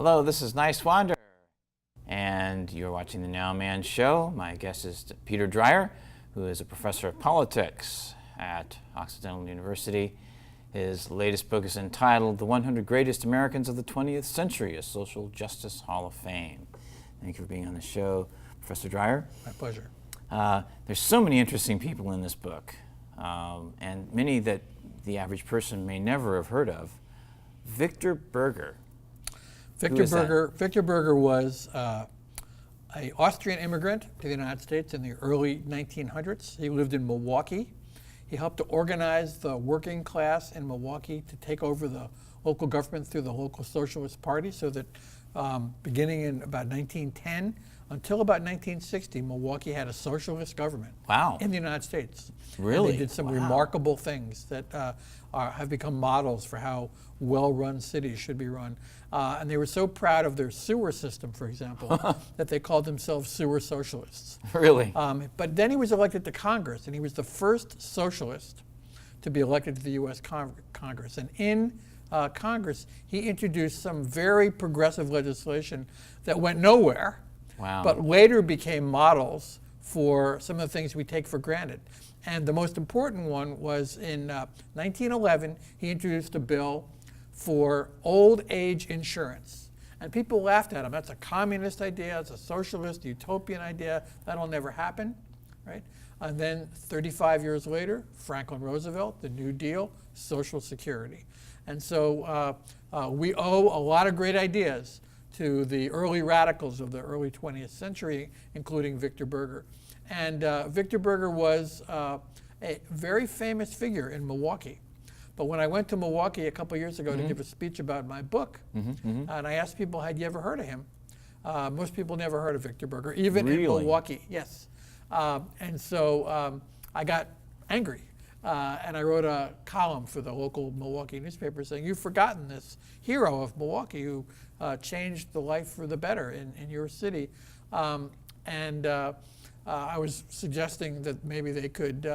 Hello, this is Niswander, and you're watching the NOWMAN show. My guest is Peter Dreier, who is a professor of politics at Occidental University. His latest book is entitled The 100 Greatest Americans of the 20th Century, a Social Justice Hall of Fame. Thank you for being on the show, Professor Dreier. My pleasure. There's so many interesting people in this book, and many that the average person may never have heard of. Victor Berger. Victor Berger was an Austrian immigrant to the United States in the early 1900s. He lived in Milwaukee. He helped to organize the working class in Milwaukee to take over the local government through the local Socialist Party, so that beginning in about 1910 until about 1960, Milwaukee had a socialist government. Wow. In the United States. Really? And they did some Wow. remarkable things that have become models for how well-run cities should be run. And they were so proud of their sewer system, for example, that they called themselves sewer socialists. Really? But then he was elected to Congress, and he was the first socialist to be elected to the U.S. Congress. And in Congress, he introduced some very progressive legislation that went nowhere, Wow. but later became models for some of the things we take for granted. And the most important one was in 1911, he introduced a bill for old age insurance. And people laughed at him. That's a communist idea, it's a socialist, utopian idea, that'll never happen, right? And then 35 years later, Franklin Roosevelt, the New Deal, Social Security. And so we owe a lot of great ideas to the early radicals of the early 20th century, including Victor Berger. And Victor Berger was a very famous figure in Milwaukee. But when I went to Milwaukee a couple years ago to give a speech about my book, and I asked people, had you ever heard of him? Most people never heard of Victor Berger, even in Milwaukee, yes. And so I got angry. And I wrote a column for the local Milwaukee newspaper saying, you've forgotten this hero of Milwaukee who changed the life for the better in your city. I was suggesting that maybe they could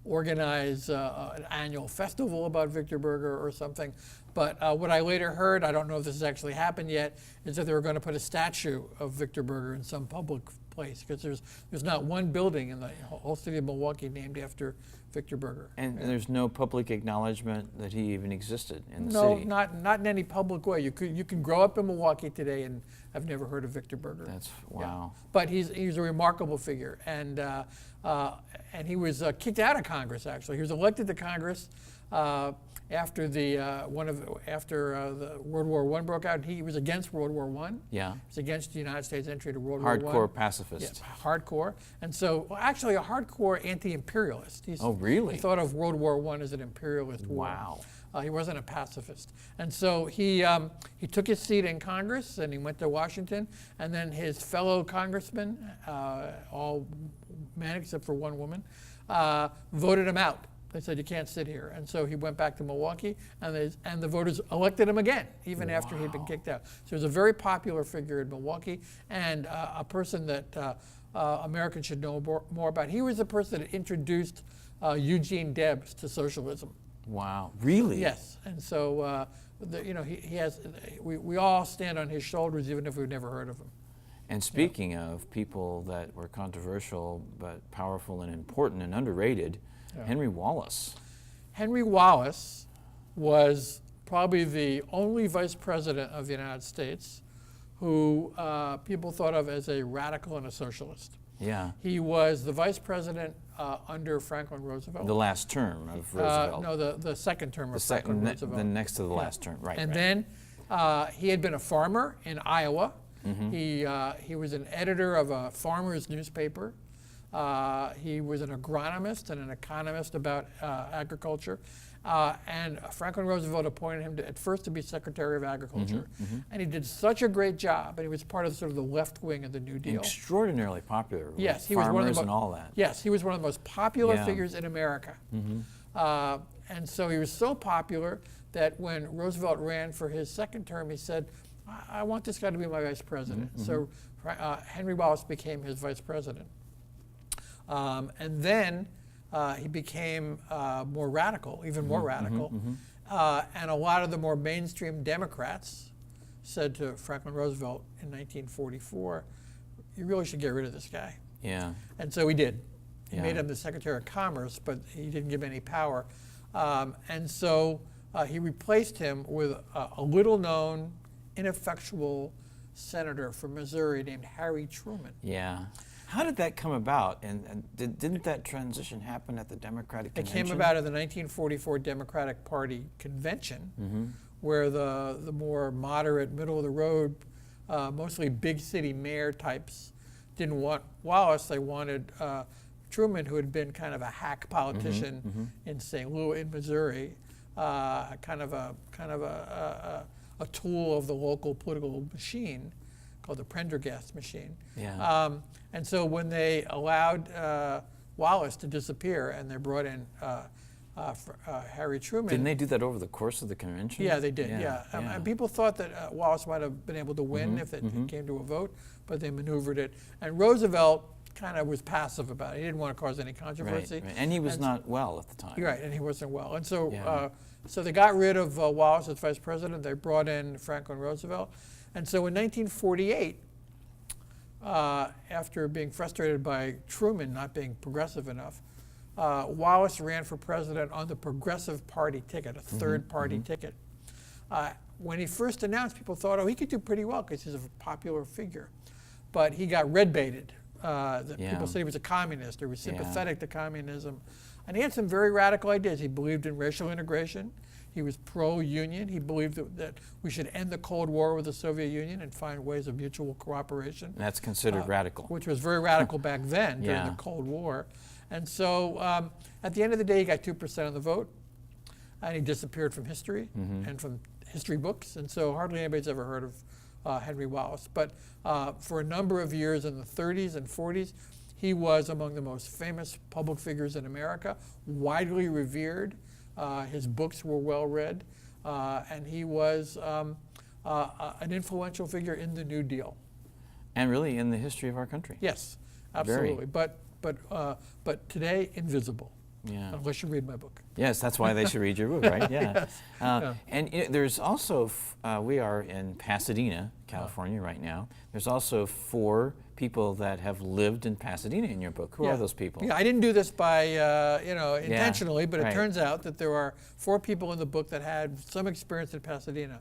organize an annual festival about Victor Berger or something. But what I later heard, I don't know if this has actually happened yet, is that they were going to put a statue of Victor Berger in some public place, because there's not one building in the whole city of Milwaukee named after Victor Berger. And there's no public acknowledgement that he even existed in the city? No, not in any public way. You can grow up in Milwaukee today and have never heard of Victor Berger. That's, wow. Yeah. But he's a remarkable figure, and he was kicked out of Congress. Actually, he was elected to Congress after the World War I broke out. He was against World War I. Yeah. He was against the United States entry to World War I. Hardcore pacifist. Yeah, hardcore. And so, actually, a hardcore anti-imperialist. Oh, really? He thought of World War I as an imperialist war. Wow. He wasn't a pacifist. And so he took his seat in Congress and he went to Washington, and then his fellow congressmen, all men except for one woman, voted him out. They said, you can't sit here. And so he went back to Milwaukee, and the voters elected him again, even after he'd been kicked out. So he was a very popular figure in Milwaukee, and a person that Americans should know more about. He was the person that introduced Eugene Debs to socialism. Wow, really? Yes, and so we all stand on his shoulders, even if we've never heard of him. And speaking of people that were controversial but powerful and important and underrated, Henry Wallace. Henry Wallace was probably the only vice president of the United States who people thought of as a radical and a socialist. Yeah. He was the vice president under Franklin Roosevelt. The last term of Roosevelt. No, the second term of Franklin Roosevelt. The next to the last term, right. And then he had been a farmer in Iowa. He was an editor of a farmer's newspaper. He was an agronomist and an economist about agriculture. And Franklin Roosevelt appointed him at first to be Secretary of Agriculture. And he did such a great job, and he was part of sort of the left wing of the New Deal. Extraordinarily popular with yes, he was farmers one of the and all that. Yes, he was one of the most popular figures in America. And so he was so popular that when Roosevelt ran for his second term, he said, I want this guy to be my vice president. So Henry Wallace became his vice president. And then he became more radical, even more radical. And a lot of the more mainstream Democrats said to Franklin Roosevelt in 1944, "You really should get rid of this guy." Yeah. And so he did. He Yeah. made him the Secretary of Commerce, but he didn't give him any power. And so he replaced him with a little-known, ineffectual senator from Missouri named Harry Truman. Yeah. How did that come about? And didn't that transition happen at the Democratic It Convention? came about at the 1944 Democratic Party convention, where the more moderate, middle-of-the-road, mostly big city mayor types didn't want Wallace. They wanted Truman, who had been kind of a hack politician in St. Louis, in Missouri, kind of a tool of the local political machine called the Prendergast machine. Yeah. And so when they allowed Wallace to disappear and they brought in Harry Truman. Didn't they do that over the course of the convention? Yeah, they did, yeah. And people thought that Wallace might have been able to win if it came to a vote, but they maneuvered it. And Roosevelt kind of was passive about it. He didn't want to cause any controversy. Right. And he was not well at the time. Right, and he wasn't well. And so, so they got rid of Wallace as vice president. They brought in Franklin Roosevelt. And so in 1948, after being frustrated by Truman not being progressive enough, Wallace ran for president on the Progressive Party ticket, a third party ticket. When he first announced, people thought, oh, he could do pretty well because he's a popular figure. But he got red baited. People said he was a communist or was sympathetic to communism. And he had some very radical ideas. He believed in racial integration. He was pro-union. He believed that we should end the Cold War with the Soviet Union and find ways of mutual cooperation. And that's considered radical. Which was very radical back then during the Cold War. And so at the end of the day, he got 2% of the vote. And he disappeared from history and from history books. And so hardly anybody's ever heard of Henry Wallace. But for a number of years in the 30s and 40s, he was among the most famous public figures in America, widely revered. His books were well read, and he was an influential figure in the New Deal. And really in the history of our country. Yes, absolutely. But today, invisible. Yeah. Unless you read my book. Yes, that's why they should read your book, right? Yeah. Yes. And there's also, we are in Pasadena, California right now. There's also 4 people that have lived in Pasadena in your book. Who are those people? Yeah, I didn't do this by, intentionally, but it right. turns out that there are 4 people in the book that had some experience in Pasadena.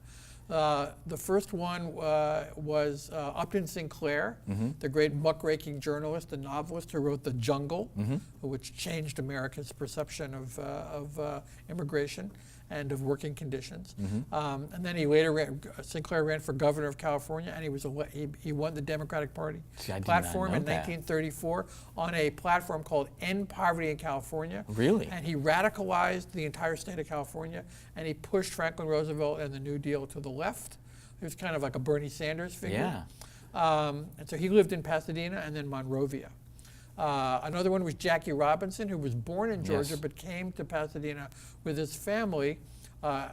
The first one was Upton Sinclair, the great muckraking journalist and novelist who wrote The Jungle, which changed America's perception of immigration and of working conditions. And then he later Sinclair ran for governor of California, and he won the Democratic Party platform in 1934 on a platform called End Poverty in California. Really? And he radicalized the entire state of California, and he pushed Franklin Roosevelt and the New Deal to the left. He was kind of like a Bernie Sanders figure. Yeah. And so he lived in Pasadena and then Monrovia. Another one was Jackie Robinson, who was born in Georgia but came to Pasadena with his family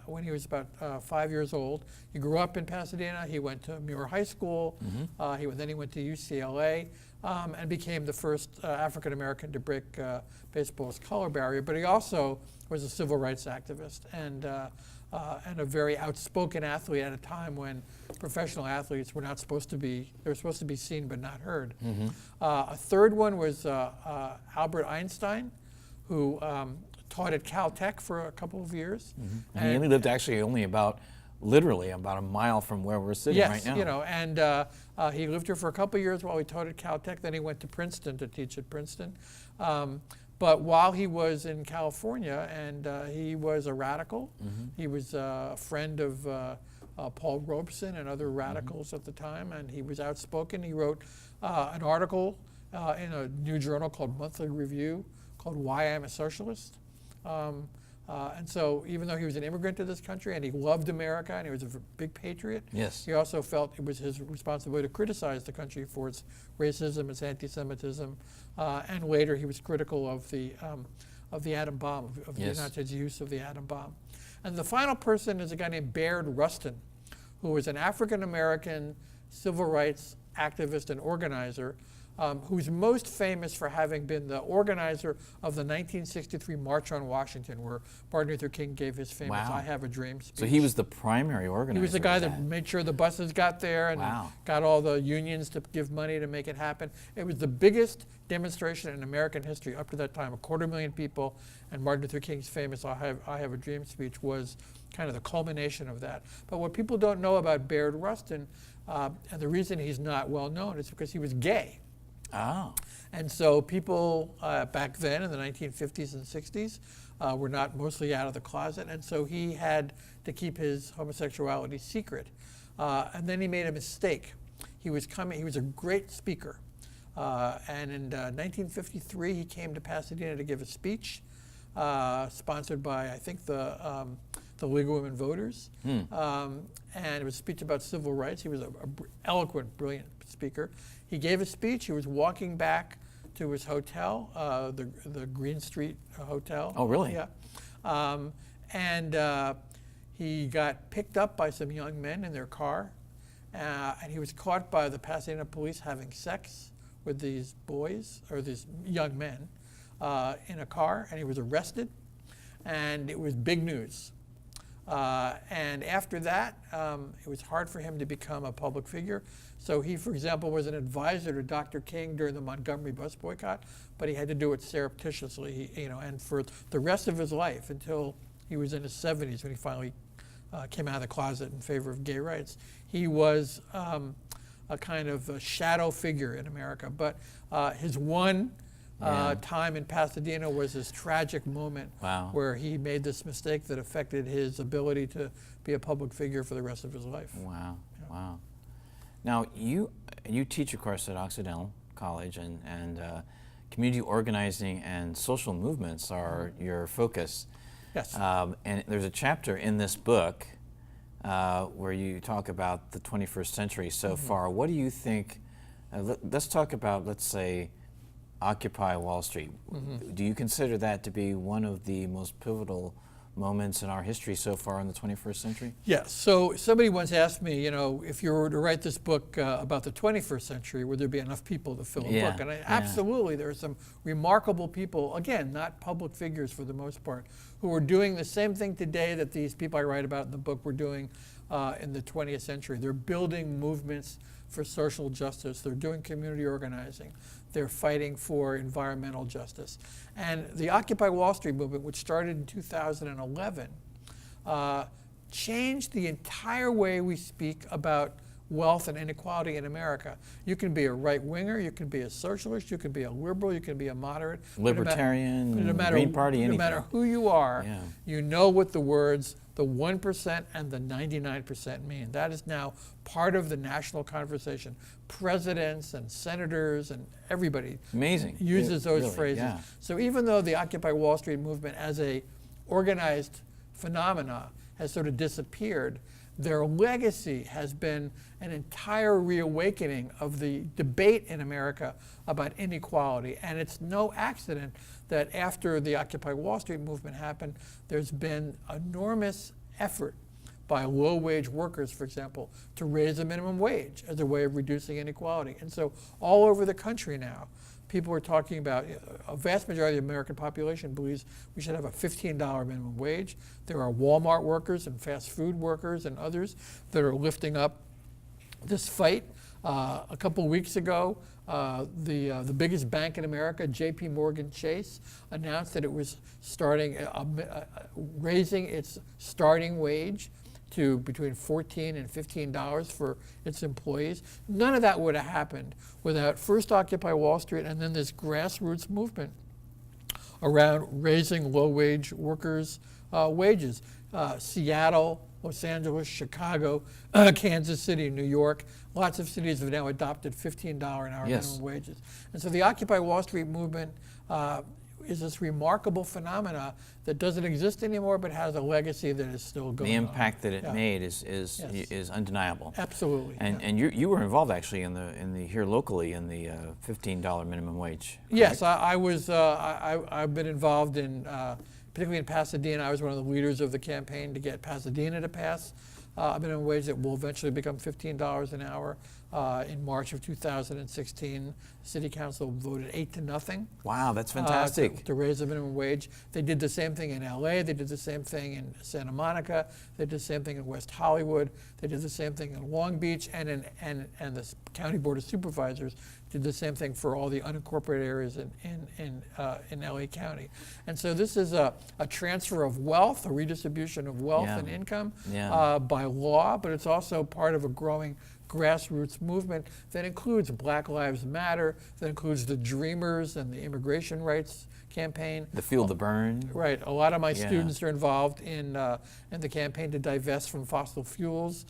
when he was about 5 years old. He grew up in Pasadena. He went to Muir High School. Then he went to UCLA and became the first African American to break baseball's color barrier. But he also was a civil rights activist and a very outspoken athlete at a time when professional athletes were not supposed to be, they were supposed to be seen but not heard. A third one was Albert Einstein, who taught at Caltech for a couple of years. And he only lived actually only literally about a mile from where we're sitting right now. And he lived here for a couple of years while he taught at Caltech. Then he went to Princeton to teach at Princeton. But while he was in California, and he was a radical, he was a friend of Paul Robeson and other radicals at the time, and he was outspoken. He wrote an article in a new journal called Monthly Review called Why I'm a Socialist. And so even though he was an immigrant to this country and he loved America and he was a big patriot, he also felt it was his responsibility to criticize the country for its racism, its anti-Semitism, and later he was critical of the atom bomb, of the United States' use of the atom bomb. And the final person is a guy named Baird Rustin, who was an African-American civil rights activist and organizer who's most famous for having been the organizer of the 1963 March on Washington, where Martin Luther King gave his famous Wow. "I Have a Dream" speech. So he was the primary organizer. He was the guy of that made sure the buses got there and Wow. got all the unions to give money to make it happen. It was the biggest demonstration in American history up to that time, 250,000 people, and Martin Luther King's famous I Have a Dream speech was kind of the culmination of that. But what people don't know about Bayard Rustin, and the reason he's not well known, is because he was gay. Oh. And so people back then in the 1950s and 60s were not mostly out of the closet, and so he had to keep his homosexuality secret. And then he made a mistake. He was a great speaker. And in 1953, he came to Pasadena to give a speech, sponsored by, I think, the League of Women Voters. And it was a speech about civil rights. He was an eloquent, brilliant speaker. He gave a speech. He was walking back to his hotel, the Green Street Hotel. Oh, really? Yeah. And he got picked up by some young men in their car. And he was caught by the Pasadena police having sex with these boys, or these young men, in a car. And he was arrested. And it was big news. And after that, it was hard for him to become a public figure. So he, for example, was an advisor to Dr. King during the Montgomery bus boycott, but he had to do it surreptitiously, and for the rest of his life, until he was in his 70s when he finally came out of the closet in favor of gay rights, he was a kind of a shadow figure in America. But his one time in Pasadena was this tragic moment where he made this mistake that affected his ability to be a public figure for the rest of his life. Wow, wow. Now, you teach, of course, at Occidental College, and community organizing and social movements are your focus. Yes. And there's a chapter in this book where you talk about the 21st century so far. What do you think, let's talk about, let's say, Occupy Wall Street. Do you consider that to be one of the most pivotal moments in our history so far in the 21st century? Yes. So somebody once asked me, if you were to write this book about the 21st century, would there be enough people to fill a book? And absolutely, there are some remarkable people, again, not public figures for the most part, who are doing the same thing today that these people I write about in the book were doing in the 20th century. They're building movements for social justice. They're doing community organizing. They're fighting for environmental justice. And the Occupy Wall Street movement, which started in 2011, changed the entire way we speak about wealth and inequality in America. You can be a right-winger, you can be a socialist, you can be a liberal, you can be a moderate. Libertarian, Green Party, anything. No matter who you are, you know what the words the 1% and the 99% mean. That is now part of the national conversation. Presidents and senators and everybody uses those phrases. Yeah. So even though the Occupy Wall Street movement as a organized phenomena has sort of disappeared, their legacy has been an entire reawakening of the debate in America about inequality. And it's no accident that after the Occupy Wall Street movement happened, there's been enormous effort by low-wage workers, for example, to raise the minimum wage as a way of reducing inequality. And so all over the country now, people are talking about, a vast majority of the American population believes we should have a $15 minimum wage. There are Walmart workers and fast food workers and others that are lifting up this fight. A couple of weeks ago, the biggest bank in America, J.P. Morgan Chase, announced that it was raising its starting wage to between $14 and $15 for its employees. None of that would have happened without first Occupy Wall Street and then this grassroots movement around raising low-wage workers' wages. Seattle, Los Angeles, Chicago, Kansas City, New York, lots of cities have now adopted $15 an hour minimum wages. And so the Occupy Wall Street movement is this remarkable phenomena that doesn't exist anymore, but has a legacy that is still going on. The impact that it made is undeniable. Absolutely. And you were involved actually in the here locally in the $15 minimum wage. Correct? Yes, I was. I've been involved in, particularly in Pasadena. I was one of the leaders of the campaign to get Pasadena to pass a minimum wage that will eventually become $15 an hour. In March of 2016, the city council voted 8-0. Wow, that's fantastic. To raise the minimum wage. They did the same thing in LA, they did the same thing in Santa Monica, they did the same thing in West Hollywood, they did the same thing in Long Beach, and the County Board of Supervisors did the same thing for all the unincorporated areas in LA County. And so this is a transfer of wealth, a redistribution of wealth and income by law, but it's also part of a growing grassroots movement that includes Black Lives Matter, that includes the Dreamers and the immigration rights campaign. The Feel the Burn. Right. A lot of my students are involved in the campaign to divest from fossil fuels,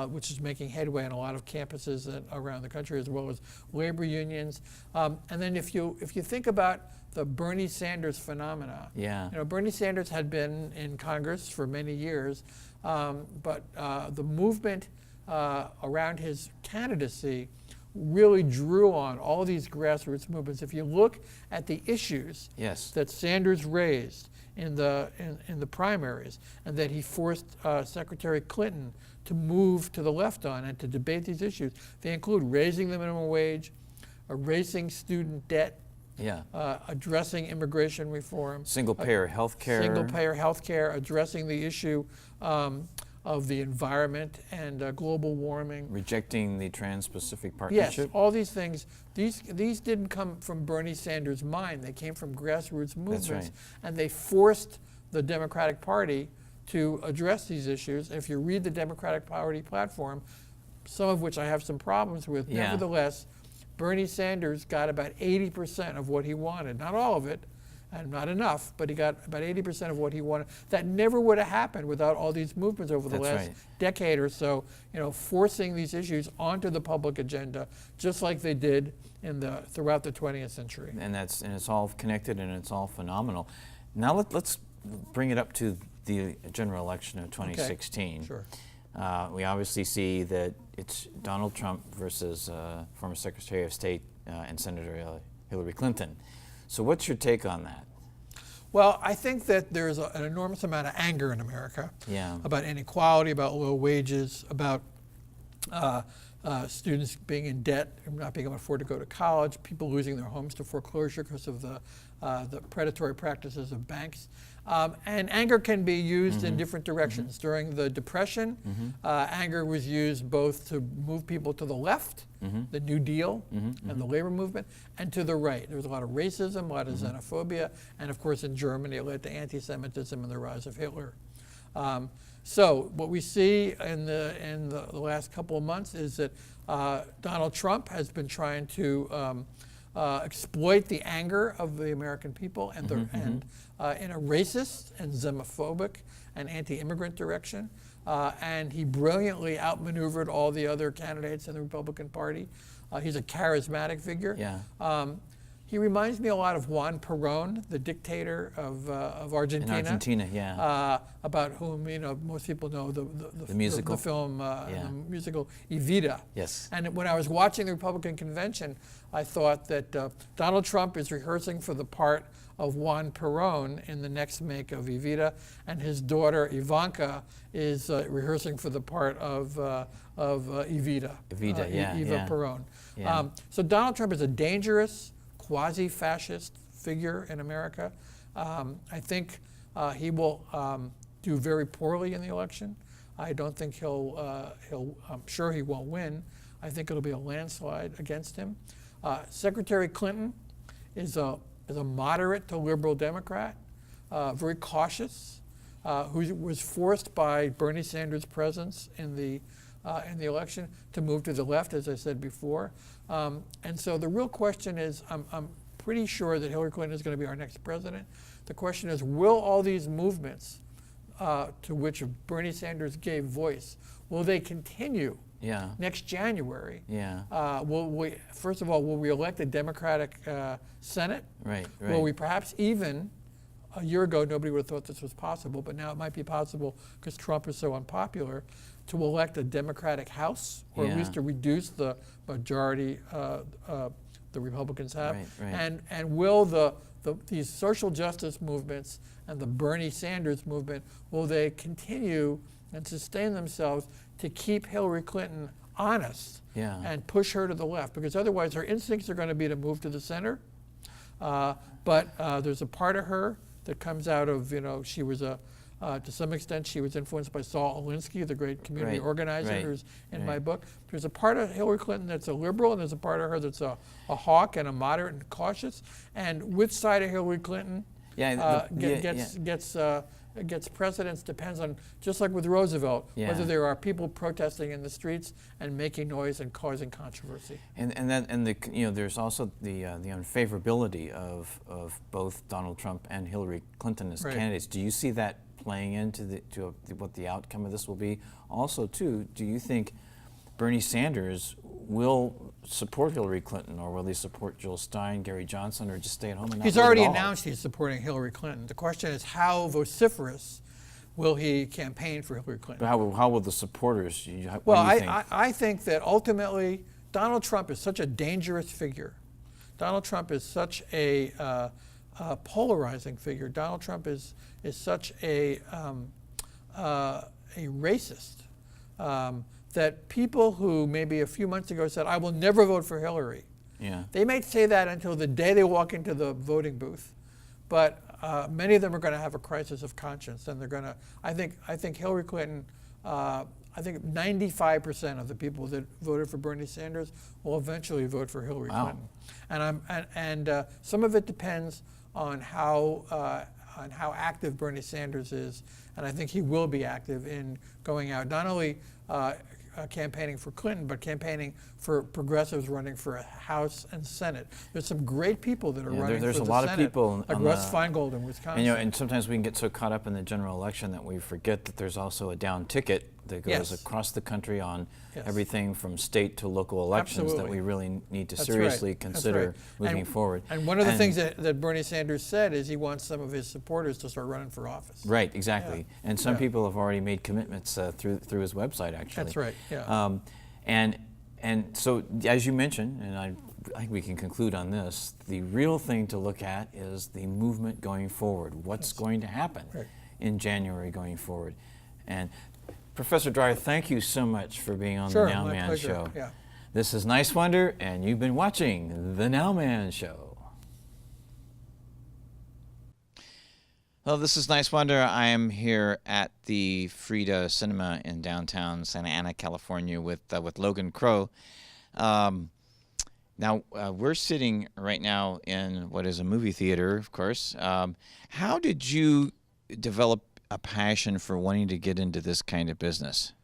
which is making headway on a lot of campuses around the country, as well as labor unions. And then if you think about the Bernie Sanders phenomena, Bernie Sanders had been in Congress for many years, but the movement around his candidacy really drew on all these grassroots movements. If you look at the issues that Sanders raised in the primaries, and that he forced Secretary Clinton to move to the left on and to debate these issues, they include raising the minimum wage, erasing student debt, addressing immigration reform, single-payer health care, addressing the issue of the environment and global warming. Rejecting the Trans-Pacific Partnership. Yes, all these things, these didn't come from Bernie Sanders' mind. They came from grassroots movements, and they forced the Democratic Party to address these issues. And if you read the Democratic Party platform, some of which I have some problems with, nevertheless, Bernie Sanders got about 80% of what he wanted. Not all of it, and not enough, but he got about 80% of what he wanted. That never would have happened without all these movements over the last decade or so, forcing these issues onto the public agenda, just like they did throughout the 20th century. And it's all connected, and it's all phenomenal. Now let's bring it up to the general election of 2016. Okay. Sure. We obviously see that it's Donald Trump versus former Secretary of State and Senator Hillary Clinton. So what's your take on that? Well, I think that there's an enormous amount of anger in America about inequality, about low wages, about students being in debt and not being able to afford to go to college, people losing their homes to foreclosure because of the predatory practices of banks. And anger can be used in different directions. During the Depression, anger was used both to move people to the left, the New Deal and the labor movement, and to the right. There was a lot of racism, a lot of xenophobia, and of course in Germany it led to anti-Semitism and the rise of Hitler. So what we see in the last couple of months is that Donald Trump has been trying to exploit the anger of the American people and in a racist and xenophobic and anti-immigrant direction. And he brilliantly outmaneuvered all the other candidates in the Republican Party. He's a charismatic figure. He reminds me a lot of Juan Perón, the dictator of Argentina. In Argentina, about whom most people know the musical, the film, the musical Evita. Yes. And when I was watching the Republican convention, I thought that Donald Trump is rehearsing for the part of Juan Perón in the next make of Evita, and his daughter Ivanka is rehearsing for the part of Evita. Eva Perón. So Donald Trump is a dangerous, quasi-fascist figure in America. I think he will do very poorly in the election. I don't think I'm sure he won't win. I think it'll be a landslide against him. Secretary Clinton is a moderate to liberal Democrat, very cautious, who was forced by Bernie Sanders' presence in the election to move to the left, as I said before. And so the real question is, I'm pretty sure that Hillary Clinton is going to be our next president. The question is, will all these movements to which Bernie Sanders gave voice, will they continue next January? First of all, will we elect a Democratic Senate? Right. Will we perhaps even, a year ago nobody would have thought this was possible, but now it might be possible because Trump is so unpopular, to elect a Democratic House, or at least to reduce the majority the Republicans have? And will these social justice movements and the Bernie Sanders movement, will they continue and sustain themselves to keep Hillary Clinton honest Yeah. and push her to the left, because otherwise her instincts are going to be to move to the center. But there's a part of her that comes out of, she was to some extent, she was influenced by Saul Alinsky, the great community organizer who's in my book. There's a part of Hillary Clinton that's a liberal, and there's a part of her that's a hawk and a moderate and cautious. And which side of Hillary Clinton gets precedence depends on, just like with Roosevelt, whether there are people protesting in the streets and making noise and causing controversy. There's also the unfavorability of both Donald Trump and Hillary Clinton as candidates. Do you see that playing into what the outcome of this will be? Also, too, do you think Bernie Sanders will support Hillary Clinton, or will he support Jill Stein, Gary Johnson, or just stay at home and not He's vote already at all? announced he's supporting Hillary Clinton. The question is, how vociferous will he campaign for Hillary Clinton? But how will the supporters? Well, what do you think? I think that ultimately Donald Trump is such a dangerous figure. Donald Trump is such a polarizing figure. Donald Trump is such a racist that people who maybe a few months ago said, "I will never vote for Hillary," they may say that until the day they walk into the voting booth, but many of them are going to have a crisis of conscience, and they're going to. I think Hillary Clinton. I think 95% of the people that voted for Bernie Sanders will eventually vote for Hillary Clinton, and some of it depends on how active Bernie Sanders is, and I think he will be active in going out, not only campaigning for Clinton, but campaigning for progressives running for a House and Senate. There's some great people that are running there's for a the lot Senate, of people like Russ Feingold in Wisconsin. And sometimes we can get so caught up in the general election that we forget that there's also a down ticket that goes across the country on everything from state to local elections that we really need to seriously consider moving forward. And one of the things that Bernie Sanders said is he wants some of his supporters to start running for office. Right, exactly. And some people have already made commitments through his website, actually. That's right, yeah. And so, as you mentioned, and I think we can conclude on this, the real thing to look at is the movement going forward. What's going to happen in January going forward? And Professor Dreier, thank you so much for being on the NOWMAN Show. Yeah. This is Niswander, and you've been watching the NOWMAN Show. Hello, this is Niswander. I am here at the Frida Cinema in downtown Santa Ana, California, with Logan Crow. Now, we're sitting right now in what is a movie theater, of course. How did you develop a passion for wanting to get into this kind of business?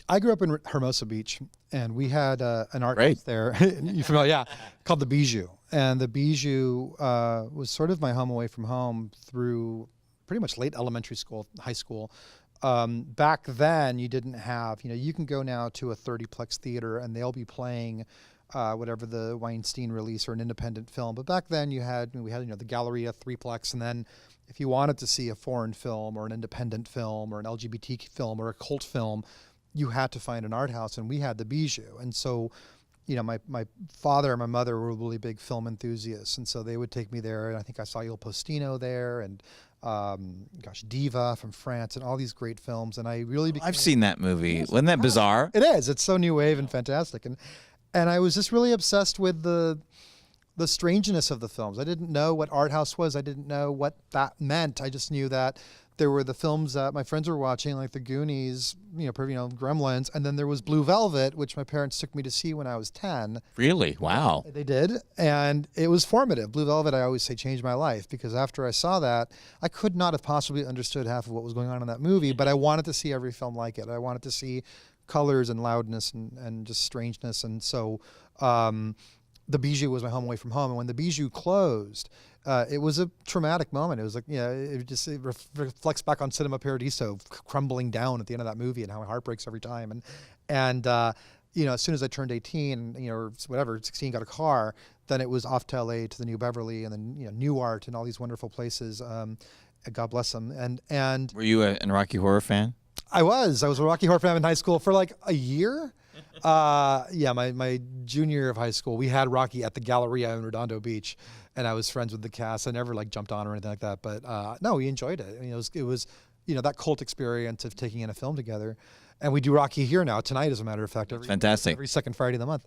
I grew up in Hermosa Beach, and we had an art house there. You familiar? Yeah, called the Bijou. And the Bijou was sort of my home away from home through pretty much late elementary school, high school. Back then, you didn't have, you can go now to a 30-plex theater and they'll be playing whatever the Weinstein release or an independent film. But back then, we had the Galleria 3-plex, and then if you wanted to see a foreign film or an independent film or an LGBT film or a cult film, you had to find an art house, and we had the Bijou. And so, my father and my mother were really big film enthusiasts, and so they would take me there, and I think I saw Il Postino there, and Diva from France, and all these great films, and I really became... I've seen that movie. Wasn't that bizarre? It is. It's so new wave and fantastic, and I was just really obsessed with the strangeness of the films. I didn't know what art house was. I didn't know what that meant. I just knew that there were the films that my friends were watching, like The Goonies, Gremlins, and then there was Blue Velvet, which my parents took me to see when I was 10. Really? Wow. They did, and it was formative. Blue Velvet, I always say, changed my life, because after I saw that, I could not have possibly understood half of what was going on in that movie, but I wanted to see every film like it. I wanted to see colors and loudness and just strangeness, and so the Bijou was my home away from home. And when the Bijou closed, it was a traumatic moment. It was like, it reflects back on Cinema Paradiso crumbling down at the end of that movie and how my heart breaks every time. And as soon as I turned 18, or whatever, 16, got a car, then it was off to LA to the New Beverly and then, Newark and all these wonderful places. God bless them. And were you a Rocky Horror fan? I was a Rocky Horror fan in high school for like a year. My junior year of high school, we had Rocky at the Galleria in Redondo Beach, and I was friends with the cast. I never jumped on or anything like that, but no, we enjoyed it. It was that cult experience of taking in a film together. And we do Rocky here now tonight, as a matter of fact, Fantastic. Every second Friday of the month.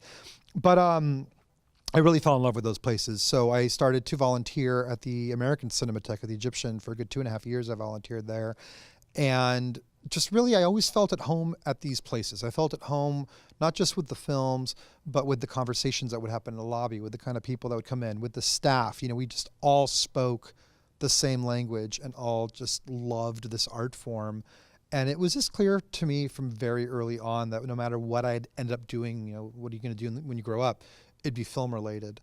But I really fell in love with those places. So I started to volunteer at the American Cinematheque of the Egyptian for a good 2.5 years. I volunteered there. And just really, I always felt at home at these places. I felt at home, not just with the films, but with the conversations that would happen in the lobby, with the kind of people that would come in, with the staff. We just all spoke the same language and all just loved this art form. And it was just clear to me from very early on that no matter what I'd ended up doing, what are you going to do when you grow up? It'd be film related.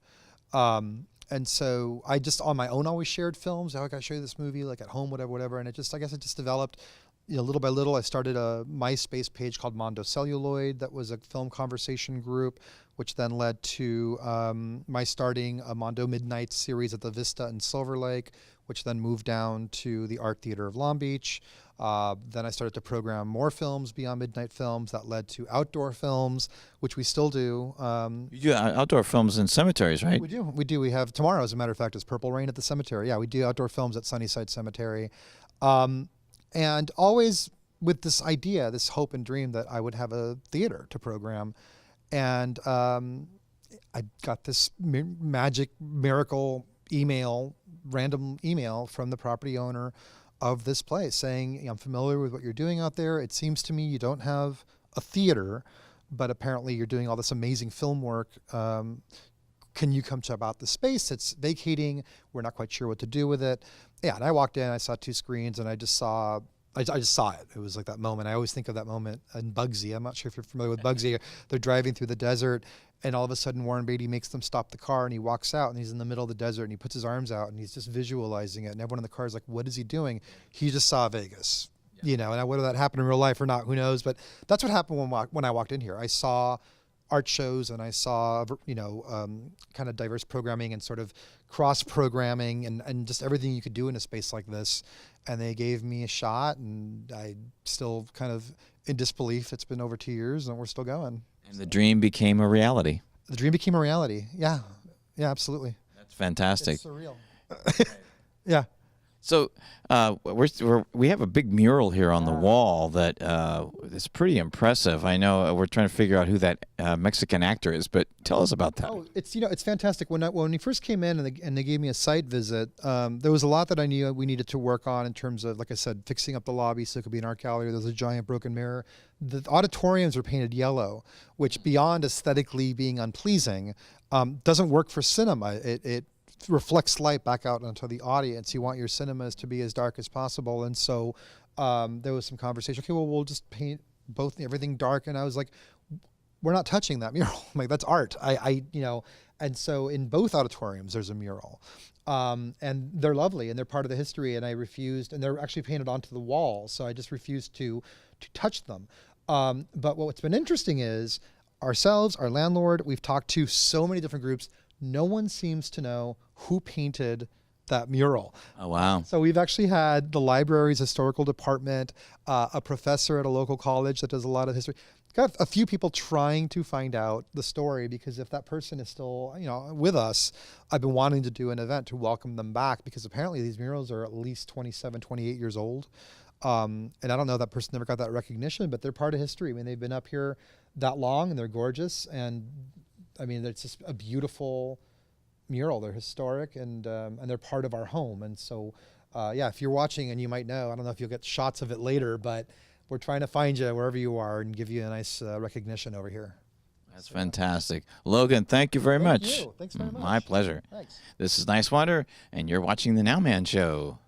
And so I just on my own always shared films. I gotta show you this movie, like at home, whatever. And I guess it just developed, little by little. I started a MySpace page called Mondo Celluloid that was a film conversation group, which then led to my starting a Mondo Midnight series at the Vista in Silver Lake, which then moved down to the Art Theater of Long Beach. Then I started to program more films beyond Midnight Films. That led to outdoor films, which we still do. You do outdoor films in cemeteries, right? We do. We have tomorrow, as a matter of fact, is Purple Rain at the cemetery. Yeah, we do outdoor films at Sunnyside Cemetery. And always with this idea, this hope and dream that I would have a theater to program. And I got this magic miracle random email from the property owner of this place saying, I'm familiar with what you're doing out there. It seems to me you don't have a theater, but apparently you're doing all this amazing film work. Can you come check out the space? It's vacating. We're not quite sure what to do with it. Yeah, and I walked in, I saw 2 screens, and I just saw it. It was like that moment. I always think of that moment in Bugsy. I'm not sure if you're familiar with Bugsy. They're driving through the desert, and all of a sudden Warren Beatty makes them stop the car, and he walks out, and he's in the middle of the desert, and he puts his arms out, and he's just visualizing it. And everyone in the car is like, what is he doing? He just saw Vegas. And whether that happened in real life or not, who knows? But that's what happened when I walked in here. I saw art shows, and I saw kind of diverse programming and sort of cross programming and just everything you could do in a space like this. And they gave me a shot, and I still kind of in disbelief. It's been over 2 years, and we're still going. And the dream became a reality. The dream became a reality. Yeah, absolutely. That's fantastic. It's surreal. Yeah. So we have a big mural here on the wall that is pretty impressive. I know we're trying to figure out who that Mexican actor is, but tell us about that. Oh, it's fantastic. When we first came in and they gave me a site visit, there was a lot that I knew we needed to work on in terms of, like I said, fixing up the lobby so it could be an art gallery. There's a giant broken mirror. The auditoriums are painted yellow, which beyond aesthetically being unpleasing, doesn't work for cinema. It reflects light back out onto the audience. You want your cinemas to be as dark as possible. And so there was some conversation. Okay, well, we'll just paint everything dark. And I was like, we're not touching that mural. I'm like, that's art. And so in both auditoriums, there's a mural. And they're lovely and they're part of the history. And I refused, and they're actually painted onto the wall. So I just refused to touch them. But what's been interesting is ourselves, our landlord, we've talked to so many different groups. No one seems to know who painted that mural. Oh, wow. So we've actually had the library's historical department, a professor at a local college that does a lot of history. Got a few people trying to find out the story, because if that person is still, with us, I've been wanting to do an event to welcome them back, because apparently these murals are at least 27, 28 years old. And I don't know, that person never got that recognition, but they're part of history. I mean, they've been up here that long and they're gorgeous. And I mean, it's just a beautiful mural. They're historic and they're part of our home. And so, if you're watching, and you might know, I don't know if you'll get shots of it later, but we're trying to find you wherever you are and give you a nice recognition over here. That's fantastic. Logan, thank you very much. Thanks very much. My pleasure. Thanks. This is Niswander, and you're watching the NOWMAN Show.